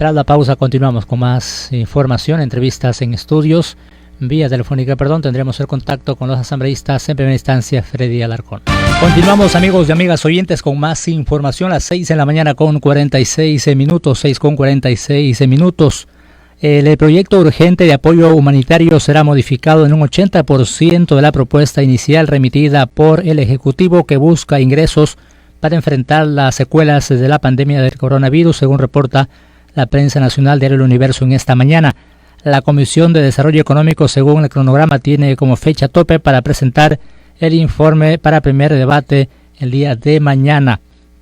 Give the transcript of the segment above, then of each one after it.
Tras la pausa continuamos con más información, entrevistas en estudios. Vía telefónica, tendremos el contacto con los asambleístas en primera instancia, Freddy Alarcón. Continuamos, amigos y amigas oyentes, con más información. A las 6 de la mañana con 46 minutos, 6 con 46 minutos. El proyecto urgente de apoyo humanitario será modificado en un 80% de la propuesta inicial remitida por el Ejecutivo, que busca ingresos para enfrentar las secuelas de la pandemia del coronavirus, según reporta la prensa nacional Diario El Universo en esta mañana. La Comisión de Desarrollo Económico, según el cronograma, tiene como fecha tope para presentar el informe para primer debate el día de mañana.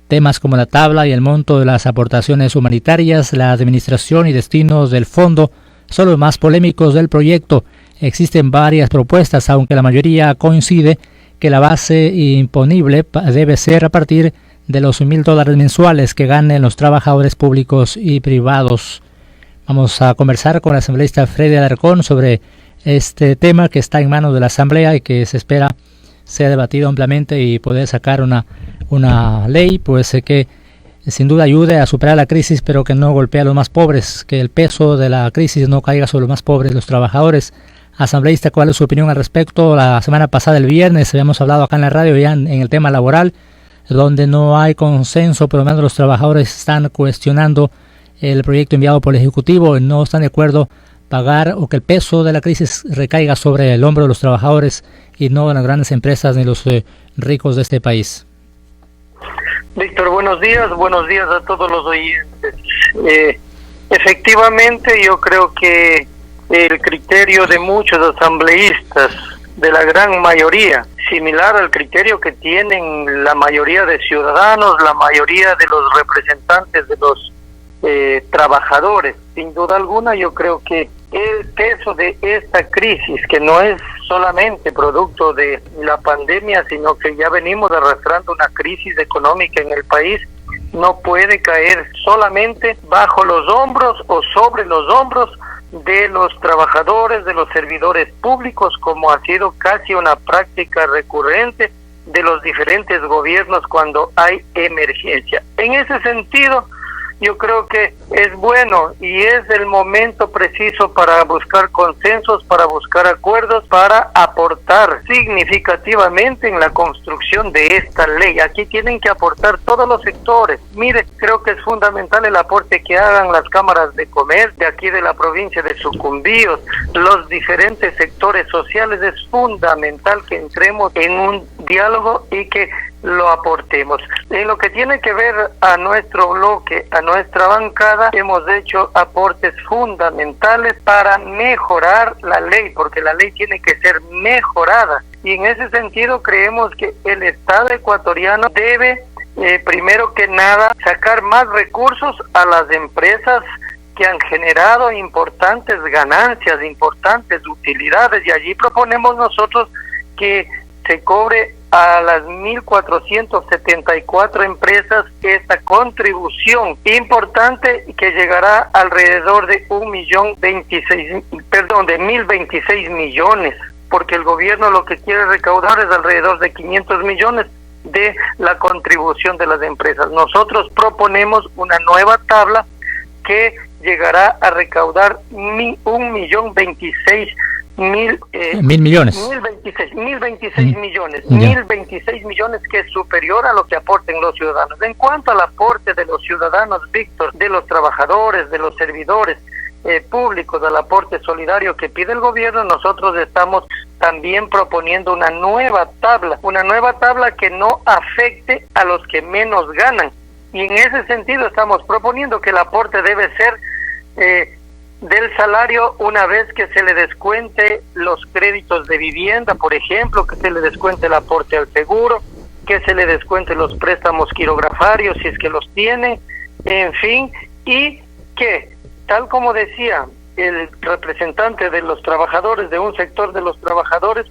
Temas como la tabla y el monto de las aportaciones humanitarias, la administración y destinos del fondo son los más polémicos del proyecto. Existen varias propuestas, aunque la mayoría coincide que la base imponible debe ser a partir de los $1,000 mensuales que ganen los trabajadores públicos y privados. Vamos a conversar con el asambleísta Freddy Alarcón sobre este tema que está en manos de la Asamblea y que se espera sea debatido ampliamente y poder sacar una ley que sin duda ayude a superar la crisis, pero que no golpee a los más pobres, que el peso de la crisis no caiga sobre los más pobres, los trabajadores. Asambleísta, ¿cuál es su opinión al respecto? La semana pasada, el viernes, habíamos hablado acá en la radio ya en el tema laboral, donde no hay consenso, por lo menos los trabajadores están cuestionando el proyecto enviado por el Ejecutivo, no están de acuerdo pagar o que el peso de la crisis recaiga sobre el hombro de los trabajadores y no de las grandes empresas ni los ricos de este país. Víctor, buenos días a todos los oyentes. Efectivamente, yo creo que el criterio de muchos asambleístas, de la gran mayoría, similar al criterio que tienen la mayoría de ciudadanos, la mayoría de los representantes de los trabajadores. Sin duda alguna, yo creo que el peso de esta crisis, que no es solamente producto de la pandemia, sino que ya venimos arrastrando una crisis económica en el país, no puede caer solamente bajo los hombros o sobre los hombros de los trabajadores, de los servidores públicos, como ha sido casi una práctica recurrente de los diferentes gobiernos cuando hay emergencia. En ese sentido, yo creo que es bueno y es el momento preciso para buscar consensos, para buscar acuerdos, para aportar significativamente en la construcción de esta ley. Aquí tienen que aportar todos los sectores. Mire, creo que es fundamental el aporte que hagan las cámaras de comercio de aquí de la provincia de Sucumbíos, los diferentes sectores sociales. Es fundamental que entremos en un diálogo y que lo aportemos. En lo que tiene que ver a nuestro bloque, a nuestra bancada, hemos hecho aportes fundamentales para mejorar la ley, porque la ley tiene que ser mejorada. Y en ese sentido creemos que el Estado ecuatoriano debe, primero que nada, sacar más recursos a las empresas que han generado importantes ganancias, importantes utilidades, y allí proponemos nosotros que se cobre a las 1.474 empresas esta contribución importante que llegará alrededor de 1.026 millones, porque el gobierno lo que quiere recaudar es alrededor de 500 millones de la contribución de las empresas. Nosotros proponemos una nueva tabla que llegará a recaudar 1.026 millones, 1.026 millones, que es superior a lo que aporten los ciudadanos. En cuanto al aporte de los ciudadanos, Víctor, de los trabajadores, de los servidores públicos, al aporte solidario que pide el gobierno, nosotros estamos también proponiendo una nueva tabla que no afecte a los que menos ganan, y en ese sentido estamos proponiendo que el aporte debe ser del salario, una vez que se le descuente los créditos de vivienda, por ejemplo, que se le descuente el aporte al seguro, que se le descuente los préstamos quirografarios si es que los tiene, en fin, y que, tal como decía el representante de los trabajadores, de un sector de los trabajadores,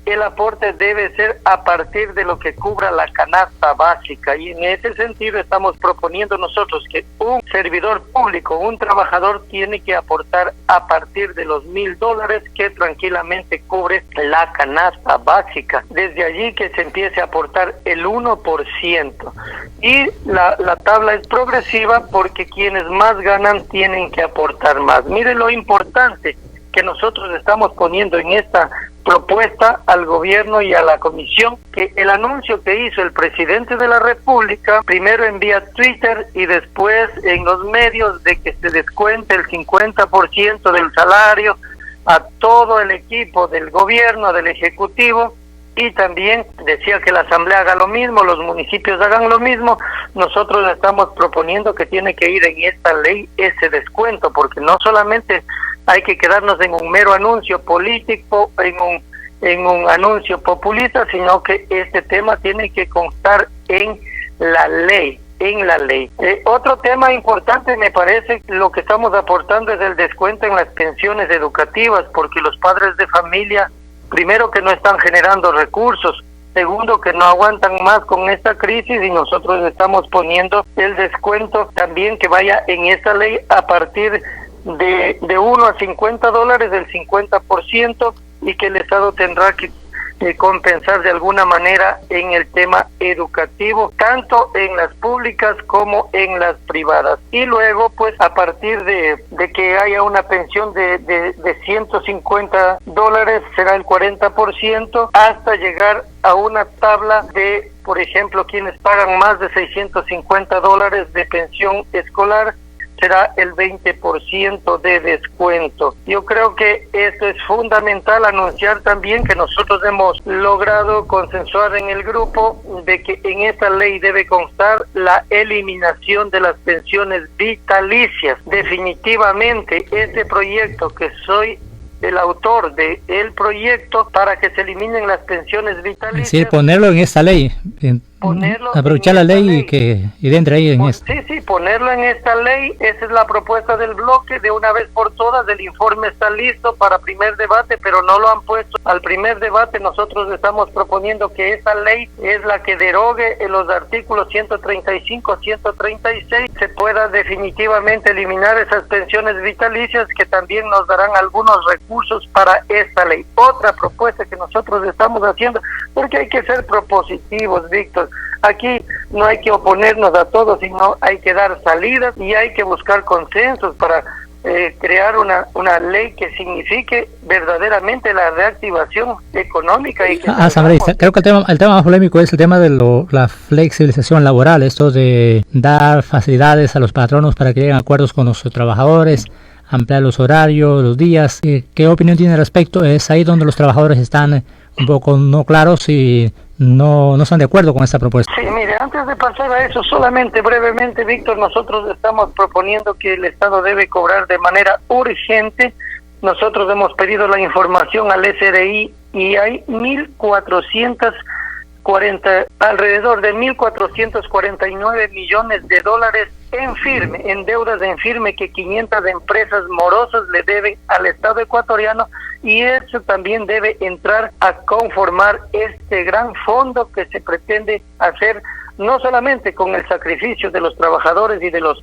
el aporte debe ser a partir de lo que cubra la canasta básica, y en ese sentido estamos proponiendo nosotros que un servidor público, un trabajador, tiene que aportar a partir de los $1,000 que tranquilamente cubre la canasta básica. Desde allí que se empiece a aportar el 1%, y la tabla es progresiva porque quienes más ganan tienen que aportar más. Mire lo importante que nosotros estamos poniendo en esta propuesta al gobierno y a la comisión, que el anuncio que hizo el presidente de la República, primero en vía Twitter y después en los medios, de que se descuente el 50% del salario a todo el equipo del gobierno, del Ejecutivo, y también decía que la Asamblea haga lo mismo, los municipios hagan lo mismo. Nosotros estamos proponiendo que tiene que ir en esta ley ese descuento, porque no solamente hay que quedarnos en un mero anuncio político, en un anuncio populista, sino que este tema tiene que constar en la ley. Otro tema importante, me parece, lo que estamos aportando es el descuento en las pensiones educativas, porque los padres de familia, primero, que no están generando recursos, segundo, que no aguantan más con esta crisis, y nosotros estamos poniendo el descuento también que vaya en esta ley a partir de $1 a $50, del 50%, y que el Estado tendrá que compensar de alguna manera en el tema educativo, tanto en las públicas como en las privadas. Y luego, pues, a partir de que haya una pensión de $150, será el 40%, hasta llegar a una tabla de, por ejemplo, quienes pagan más de $650 de pensión escolar, será el 20% de descuento. Yo creo que esto es fundamental. Anunciar también que nosotros hemos logrado consensuar en el grupo de que en esta ley debe constar la eliminación de las pensiones vitalicias. Definitivamente, este proyecto, que soy el autor de el proyecto, para que se eliminen las pensiones vitalicias. Sí, ponerlo en esta ley. Aprovechar la ley y dentro ahí en esto. Sí, ponerlo en esta ley. Esa es la propuesta del bloque, de una vez por todas. El informe está listo para primer debate, pero no lo han puesto al primer debate. Nosotros estamos proponiendo que esa ley es la que derogue en los artículos 135, 136, se pueda definitivamente eliminar esas pensiones vitalicias, que también nos darán algunos recursos para esta ley. Otra propuesta que nosotros estamos haciendo, porque hay que ser propositivos, Víctor. Aquí no hay que oponernos a todos, sino hay que dar salidas y hay que buscar consensos para crear una ley que signifique verdaderamente la reactivación económica. Y que asambleísta, creo que el tema más polémico es el tema de la flexibilización laboral, esto de dar facilidades a los patronos para que lleguen a acuerdos con los trabajadores, ampliar los horarios, los días. ¿Qué opinión tiene al respecto? Es ahí donde los trabajadores están un poco no claros y no están de acuerdo con esta propuesta. Sí, mire, antes de pasar a eso, solamente brevemente, Víctor, nosotros estamos proponiendo que el Estado debe cobrar de manera urgente. Nosotros hemos pedido la información al SRI y hay alrededor de $1,449 millones en firme, en deudas en firme, que 500 empresas morosas le deben al Estado ecuatoriano, y eso también debe entrar a conformar este gran fondo que se pretende hacer, no solamente con el sacrificio de los trabajadores y de los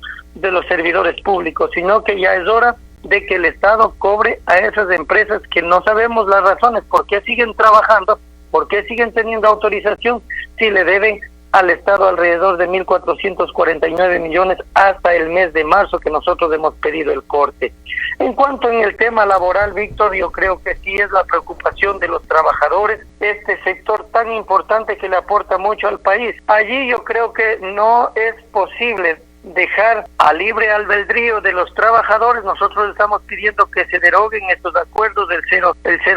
servidores públicos, sino que ya es hora de que el Estado cobre a esas empresas que no sabemos las razones por qué siguen trabajando, por qué siguen teniendo autorización, si le deben al Estado alrededor de 1,449 millones hasta el mes de marzo, que nosotros hemos pedido el corte. En cuanto en el tema laboral, Víctor, yo creo que sí es la preocupación de los trabajadores, este sector tan importante que le aporta mucho al país. Allí yo creo que no es posible dejar a libre albedrío de los trabajadores. Nosotros estamos pidiendo que se deroguen estos acuerdos del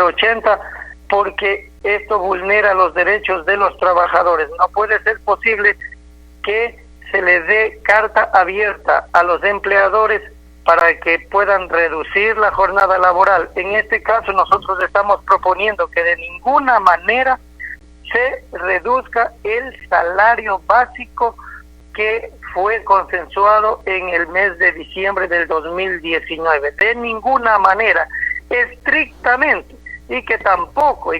080, porque esto vulnera los derechos de los trabajadores. No puede ser posible que se les dé carta abierta a los empleadores para que puedan reducir la jornada laboral. En este caso nosotros estamos proponiendo que de ninguna manera se reduzca el salario básico que fue consensuado en el mes de diciembre del 2019. De ninguna manera, estrictamente y que tampoco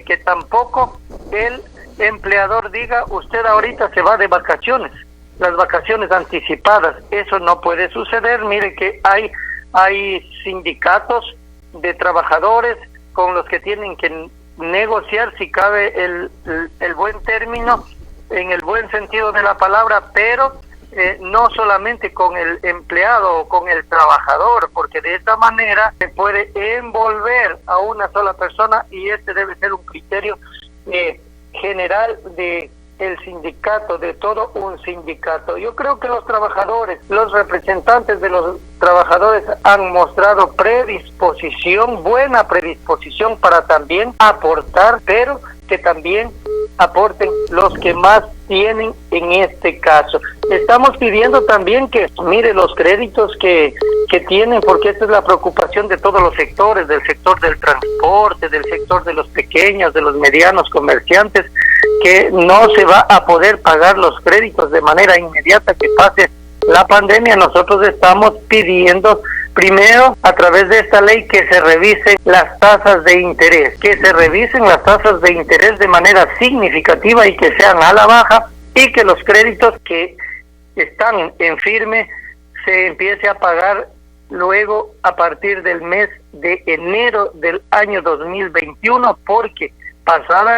el empleador diga usted ahorita se va de vacaciones, las vacaciones anticipadas. Eso no puede suceder. Mire que hay sindicatos de trabajadores con los que tienen que negociar, si cabe el buen término, en el buen sentido de la palabra, pero no solamente con el empleado o con el trabajador, porque de esta manera se puede envolver a una sola persona, y este debe ser un criterio general de el sindicato, de todo un sindicato. Yo creo que los trabajadores, los representantes de los trabajadores han mostrado predisposición, buena predisposición para también aportar, pero que también aporten los que más tienen en este caso. Estamos pidiendo también que mire los créditos que tienen, porque esta es la preocupación de todos los sectores, del sector del transporte, del sector de los pequeños, de los medianos comerciantes, que no se va a poder pagar los créditos de manera inmediata que pase la pandemia. Nosotros estamos pidiendo primero, a través de esta ley, que se revisen las tasas de interés, de manera significativa y que sean a la baja, y que los créditos que están en firme se empiece a pagar luego a partir del mes de enero del año 2021, porque pasada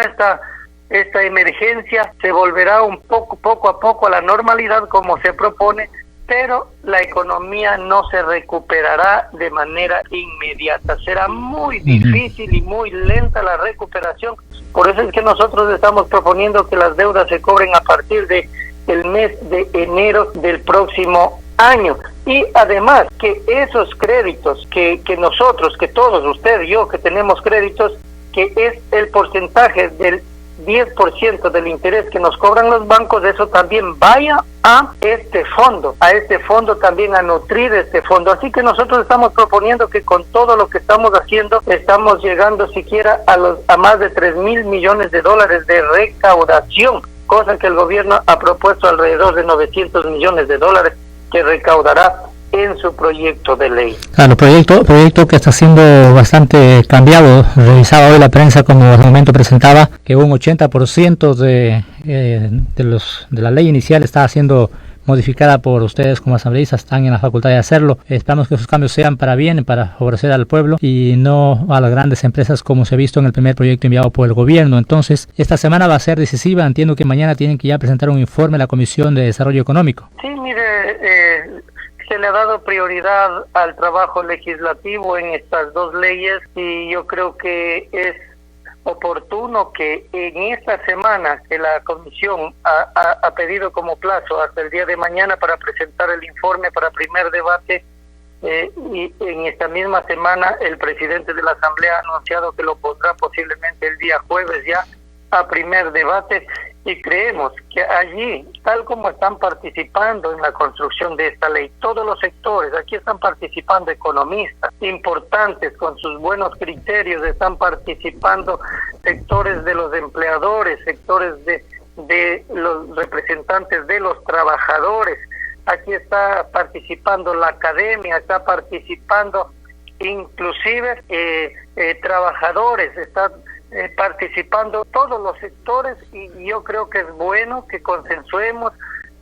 esta emergencia se volverá poco a poco a la normalidad como se propone, pero la economía no se recuperará de manera inmediata. Será muy difícil y muy lenta la recuperación. Por eso es que nosotros estamos proponiendo que las deudas se cobren a partir de el mes de enero del próximo año. Y además que esos créditos que nosotros, que todos, usted y yo, que tenemos créditos, que es el porcentaje del 10% del interés que nos cobran los bancos, eso también vaya a este fondo también, a nutrir este fondo. Así que nosotros estamos proponiendo que con todo lo que estamos haciendo, estamos llegando siquiera a más de 3,000 millones de dólares de recaudación, cosa que el gobierno ha propuesto alrededor de 900 millones de dólares que recaudará en su proyecto de ley. Claro, proyecto que está siendo bastante cambiado. Revisaba hoy la prensa, como al momento presentaba, que un 80% de la ley inicial está siendo modificada por ustedes como asambleístas, están en la facultad de hacerlo. Esperamos que esos cambios sean para bien, para favorecer al pueblo y no a las grandes empresas como se ha visto en el primer proyecto enviado por el gobierno. Entonces, esta semana va a ser decisiva. Entiendo que mañana tienen que ya presentar un informe a la Comisión de Desarrollo Económico. Sí, mire, se le ha dado prioridad al trabajo legislativo en estas dos leyes, y yo creo que es oportuno que en esta semana, que la comisión ha pedido como plazo hasta el día de mañana para presentar el informe para primer debate, y en esta misma semana el presidente de la Asamblea ha anunciado que lo pondrá posiblemente el día jueves ya a primer debate, y creemos que allí, tal como están participando en la construcción de esta ley todos los sectores, aquí están participando economistas importantes con sus buenos criterios, están participando sectores de los empleadores, sectores de los representantes de los trabajadores, aquí está participando la academia, está participando inclusive trabajadores, están participando todos los sectores, y yo creo que es bueno que consensuemos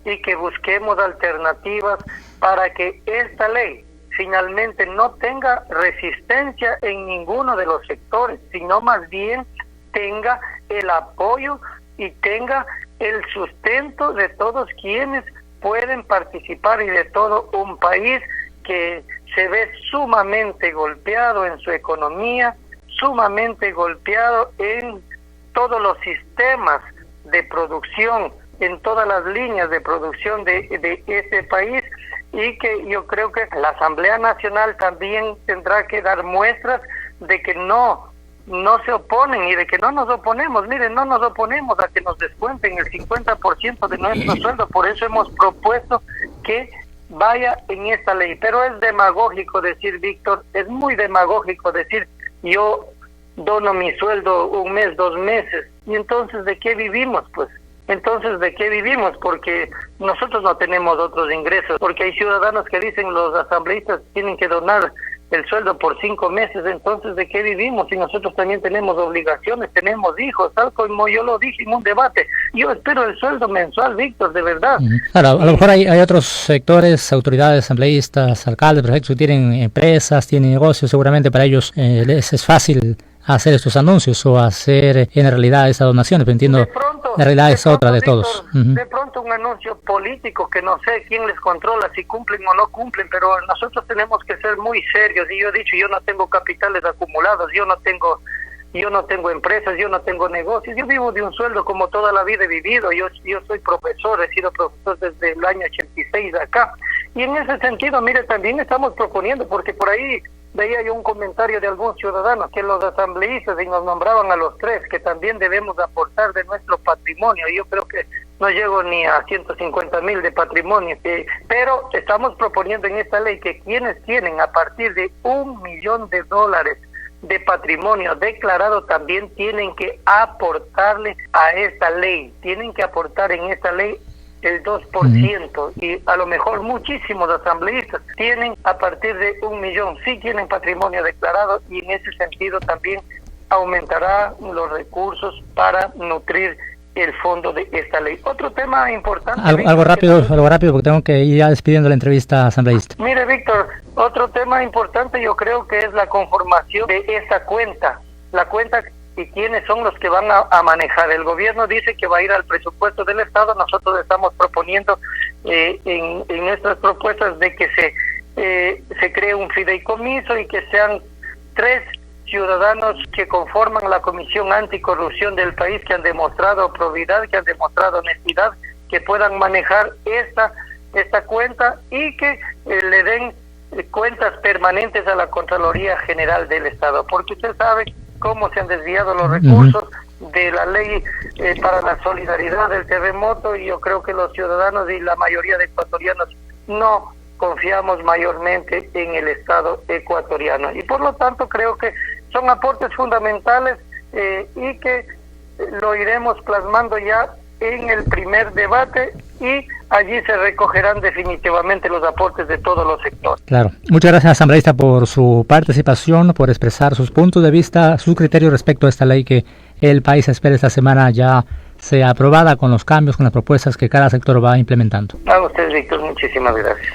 y que busquemos alternativas para que esta ley finalmente no tenga resistencia en ninguno de los sectores, sino más bien tenga el apoyo y tenga el sustento de todos quienes pueden participar, y de todo un país que se ve sumamente golpeado en su economía, sumamente golpeado en todos los sistemas de producción, en todas las líneas de producción de ese país, y que yo creo que la Asamblea Nacional también tendrá que dar muestras de que no se oponen y de que no nos oponemos. Miren, no nos oponemos a que nos descuenten el 50% de nuestro sueldo, por eso hemos propuesto que vaya en esta ley. Pero es demagógico decir, Víctor, es muy demagógico decir, yo dono mi sueldo un mes, 2 meses, y entonces ¿de qué vivimos? Pues entonces ¿de qué vivimos? Porque nosotros no tenemos otros ingresos, porque hay ciudadanos que dicen los asambleístas tienen que donar el sueldo por 5 meses, entonces ¿de qué vivimos? Si nosotros también tenemos obligaciones, tenemos hijos, tal como yo lo dije en un debate, yo espero el sueldo mensual, Víctor, de verdad. Claro, a lo mejor hay otros sectores, autoridades, asambleístas, alcaldes, prefectos que tienen empresas, tienen negocios, seguramente para ellos les es fácil hacer estos anuncios o hacer en realidad esas donaciones, pero entiendo, la realidad es otra de Víctor, todos. De pronto un anuncio político que no sé quién les controla, si cumplen o no cumplen, pero nosotros tenemos que ser muy serios, y yo he dicho, yo no tengo capitales acumulados, yo no tengo empresas, yo no tengo negocios, yo vivo de un sueldo como toda la vida he vivido, yo soy profesor, he sido profesor desde el año 86 acá, y en ese sentido, mire, también estamos proponiendo, porque por ahí veía yo un comentario de algún ciudadano que los asambleístas, y nos nombraban a los 3, que también debemos aportar de nuestro patrimonio. Yo creo que no llego ni a 150,000 de patrimonio, pero estamos proponiendo en esta ley que quienes tienen a partir de $1,000,000 de patrimonio declarado también tienen que aportarle a esta ley, tienen que aportar en esta ley el 2%, y a lo mejor muchísimos asambleístas tienen a partir de 1,000,000, sí tienen patrimonio declarado, y en ese sentido también aumentará los recursos para nutrir el fondo de esta ley. Otro tema importante... Algo rápido porque tengo que ir ya despidiendo la entrevista asambleísta. Mire, Víctor, otro tema importante yo creo que es la conformación de esta cuenta, la cuenta y quiénes son los que van a manejar. El gobierno dice que va a ir al presupuesto del Estado. Nosotros estamos proponiendo en nuestras propuestas de que se cree un fideicomiso y que sean 3 ciudadanos que conforman la Comisión Anticorrupción del país, que han demostrado probidad, que han demostrado honestidad, que puedan manejar esta cuenta y que le den cuentas permanentes a la Contraloría General del Estado, porque usted sabe cómo se han desviado los recursos de la ley para la solidaridad del terremoto, y yo creo que los ciudadanos y la mayoría de ecuatorianos no confiamos mayormente en el Estado ecuatoriano, y por lo tanto creo que son aportes fundamentales y que lo iremos plasmando ya en el primer debate, y allí se recogerán definitivamente los aportes de todos los sectores. Claro. Muchas gracias, asambleísta, por su participación, por expresar sus puntos de vista, su criterio respecto a esta ley que el país espera esta semana ya sea aprobada, con los cambios, con las propuestas que cada sector va implementando. A usted, Víctor, muchísimas gracias.